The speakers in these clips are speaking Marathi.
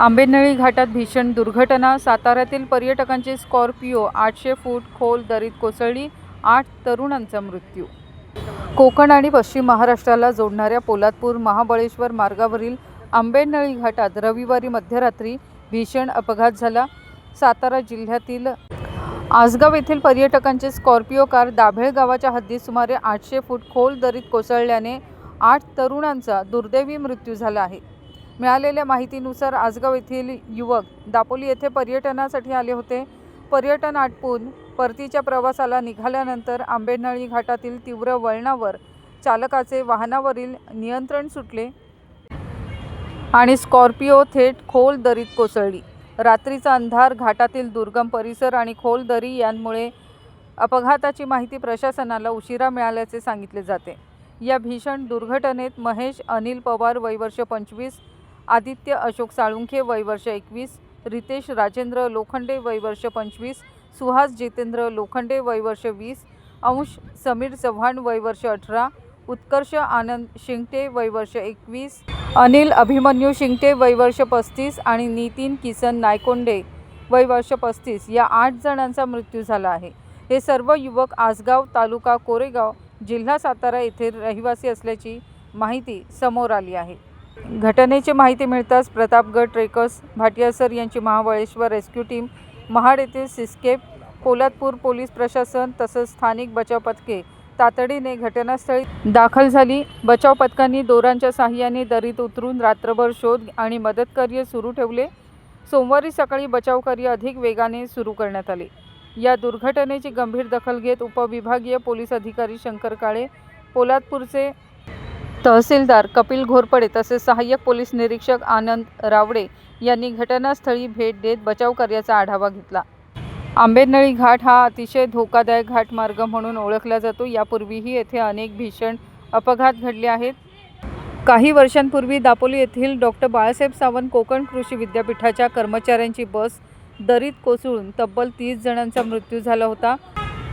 आंबेनळी घाटात भीषण दुर्घटना। साताऱ्यातील पर्यटकांची स्कॉर्पिओ 800 फूट खोल दरीत कोसळली, 8 तरुणांचा मृत्यू। कोकण आणि पश्चिम महाराष्ट्राला जोडणाऱ्या पोलादपूर महाबळेश्वर मार्गावरील आंबेनळी घाटात रविवारी मध्यरात्री भीषण अपघात झाला। सातारा जिल्ह्यातील आसगाव येथील पर्यटकांची स्कॉर्पिओ कार दाभेळ गावाच्या हद्दीत सुमारे 800 फूट खोल दरीत कोसळल्याने 8 तरुणांचा दुर्दैवी मृत्यू झाला आहे। मिळालेल्या माहितीनुसार आसगाव येथील युवक दापोली येथे पर्यटनासाठी आले होते। पर्यटन आटपून परतीच्या प्रवासाला निघाल्यानंतर आंबेनळी घाटातील तीव्र वळणावर चालकाचे वाहनावरील नियंत्रण सुटले आणि स्कॉर्पिओ थेट खोल दरीत कोसळली। रात्रीचा अंधार, घाटातील दुर्गम परिसर आणि खोल दरी यांमुळे अपघाताची माहिती प्रशासनाला उशिरा मिळाल्याचे सांगितले जाते। या भीषण दुर्घटनेत महेश अनिल पवार वय वर्ष 25, आदित्य अशोक साळुंखे वय वर्ष 21, रितेश राजेंद्र लोखंडे वय वर्ष 25, सुहास जितेंद्र लोखंडे वय वर्ष 20, अंश समीर चव्हाण वय वर्ष 18, उत्कर्ष आनंद शिंगटे वय वर्ष 21, अनिल अभिमन्यू शिंगटे वय वर्ष 35 आणि नितीन किसन नायकोंडे वय वर्ष 35 या 8 जणांचा मृत्यू झाला आहे। हे सर्व युवक आसगाव, तालुका कोरेगाव, जिल्हा सातारा येथे रहिवासी असल्याची माहिती समोर आली आहे। घटनेची माहिती मिळताच प्रतापगड ट्रेकर्स, भाटिया सर यांची महाबळेश्वर रेस्क्यू टीम, महाड येथील सिस्केप, पोलादपूर पोलीस प्रशासन तसंच स्थानिक बचाव पथके तातडीने घटनास्थळी दाखल झाली। बचाव पथकांनी दोरांच्या साहाय्याने दरीत उतरून रात्रभर शोध आणि मदत कार्य सुरू ठेवले। सोमवारी सकाळी बचाव कार्य अधिक वेगाने सुरू करण्यात आले। या दुर्घटनेची गंभीर दखल घेत उपविभागीय पोलीस अधिकारी शंकर काळे, पोलादपूरचे तहसीलदार कपिल घोरपडे तसेच सहाय्यक पोलीस निरीक्षक आनंद रावडे यांनी घटनास्थळी भेट देत बचाव कार्याचा आढावा घेतला। आंबेनळी घाट हा अतिशय धोकादायक घाटमार्ग म्हणून ओळखला जातो। यापूर्वीही येथे अनेक भीषण अपघात घडले आहेत। काही वर्षांपूर्वी दापोली येथील डॉ. बाळासाहेब सावंत कोकण कृषी विद्यापीठाच्या कर्मचाऱ्यांची बस दरीत कोसळून तब्बल 30 जणांचा मृत्यू झाला होता।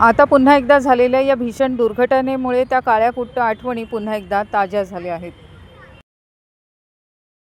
आता पुन्हा एकदा झालेल्या या भीषण दुर्घटनेमुळे त्या काळ्याकुट्ट आठवणी पुन्हा एकदा ताज्या झाल्या आहेत।